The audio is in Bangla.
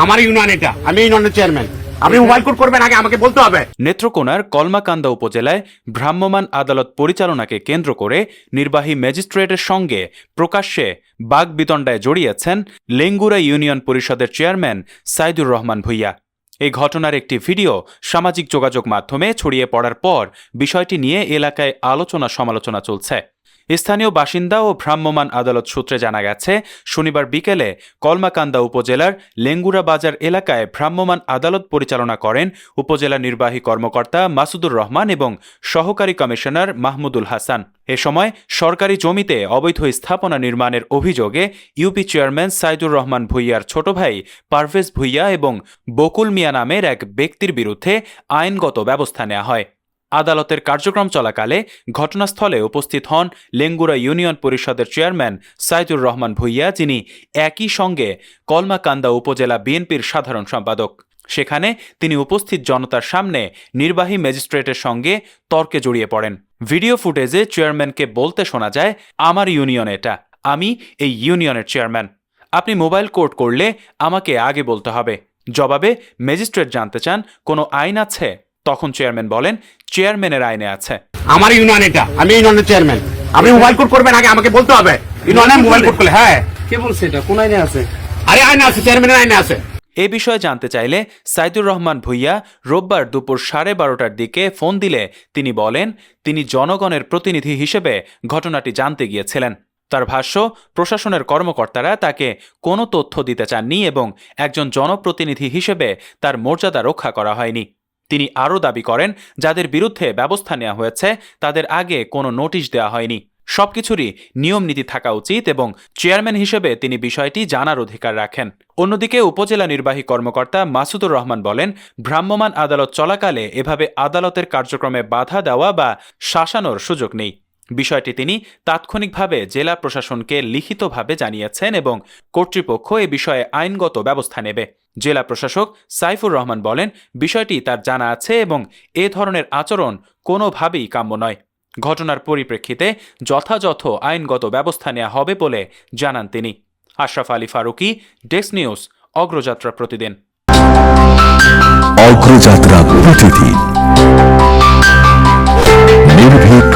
আমার ইউনিয়ন এটা, আমি ইউনিয়নের চেয়ারম্যান। আপনি মোবাইল কোড করবেন আগে আমাকে বলতে হবে। নেত্রকোনার কলমাকান্দা উপজেলায় ভ্রাম্যমাণ আদালত পরিচালনাকে কেন্দ্র করে নির্বাহী ম্যাজিস্ট্রেটের সঙ্গে প্রকাশ্যে বাগবিতণ্ডায় জড়িয়েছেন লেঙ্গুরা ইউনিয়ন পরিষদের চেয়ারম্যান সাইদুর রহমান ভূঁইয়া। এই ঘটনার একটি ভিডিও সামাজিক যোগাযোগ মাধ্যমে ছড়িয়ে পড়ার পর বিষয়টি নিয়ে এলাকায় আলোচনা সমালোচনা চলছে। স্থানীয় বাসিন্দা ও ভ্রাম্যমাণ আদালত সূত্রে জানা গেছে, শনিবার বিকেলে কলমাকান্দা উপজেলার লেঙ্গুরা বাজার এলাকায় ভ্রাম্যমাণ আদালত পরিচালনা করেন উপজেলা নির্বাহী কর্মকর্তা মাসুদুর রহমান এবং সহকারী কমিশনার মাহমুদুল হাসান। এ সময় সরকারি জমিতে অবৈধ স্থাপনা নির্মাণের অভিযোগে ইউপি চেয়ারম্যান সাইদুর রহমান ভূঁইয়ার ছোট ভাই পারভেজ ভূঁইয়া এবং বকুল মিয়া নামের এক ব্যক্তির বিরুদ্ধে আইনগত ব্যবস্থা নেওয়া হয়। আদালতের কার্যক্রম চলাকালে ঘটনাস্থলে উপস্থিত হন লেঙ্গুরা ইউনিয়ন পরিষদের চেয়ারম্যান সাইদুর রহমান ভূঁইয়া, যিনি একই সঙ্গে কলমাকান্দা উপজেলা বিএনপির সাধারণ সম্পাদক। সেখানে তিনি উপস্থিত জনতার সামনে নির্বাহী ম্যাজিস্ট্রেটের সঙ্গে তর্কে জড়িয়ে পড়েন। ভিডিও ফুটেজে চেয়ারম্যানকে বলতে শোনা যায়, আমার ইউনিয়ন এটা, আমি এই ইউনিয়নের চেয়ারম্যান। আপনি মোবাইল কোড করলে আমাকে আগে বলতে হবে। জবাবে ম্যাজিস্ট্রেট জানতে চান, কোনো আইন আছে? তখন চেয়ারম্যান বলেন, চেয়ারম্যানের আইনে আছে। আমার ইউনিয়ন এটা, আমি ইউনিয়নের চেয়ারম্যান। আপনি মোবাইল কোড করবেন আগে আমাকে বলতে হবে। ইউনিয়নের মোবাইল কোড করলে, হ্যাঁ কে বলছে এটা? কোন আইনে আছে? আরে আইনে আছে, চেয়ারম্যানের আইনে আছে। এ বিষয়ে জানতে চাইলে সাইদুর রহমান ভূঁইয়া রোববার দুপুর 12:30টার দিকে ফোন দিলে তিনি বলেন, তিনি জনগণের প্রতিনিধি হিসেবে ঘটনাটি জানতে গিয়েছিলেন। তার ভাষ্য, প্রশাসনের কর্মকর্তারা তাকে কোনো তথ্য দিতে চাননি এবং একজন জনপ্রতিনিধি হিসেবে তার মর্যাদা রক্ষা করা হয়নি। তিনি আরও দাবি করেন, যাদের বিরুদ্ধে ব্যবস্থা নেওয়া হয়েছে তাদের আগে কোনো নোটিশ দেওয়া হয়নি। সবকিছুরই নিয়ম নীতি থাকা উচিত এবং চেয়ারম্যান হিসেবে তিনি বিষয়টি জানার অধিকার রাখেন। অন্যদিকে উপজেলা নির্বাহী কর্মকর্তা মাসুদুর রহমান বলেন, ভ্রাম্যমাণ আদালত চলাকালে এভাবে আদালতের কার্যক্রমে বাধা দেওয়া বা শাসানোর সুযোগ নেই। বিষয়টি তিনি তাৎক্ষণিকভাবে জেলা প্রশাসনকে লিখিতভাবে জানিয়েছেন এবং কর্তৃপক্ষ এ বিষয়ে আইনগত ব্যবস্থা নেবে। জেলা প্রশাসক সাইফুর রহমান বলেন, বিষয়টি তার জানা আছে এবং এ ধরনের আচরণ কোনোভাবেই কাম্য নয়। ঘটনার পরিপ্রেক্ষিতে যথাযথ আইনগত ব্যবস্থা নেওয়া হবে বলে জানান তিনি। আশরাফ আলী ফারুকী, ডেস্ক নিউজ, অগ্রযাত্রা প্রতিদিন। অগ্রযাত্রা প্রতিদিন, নির্ভীক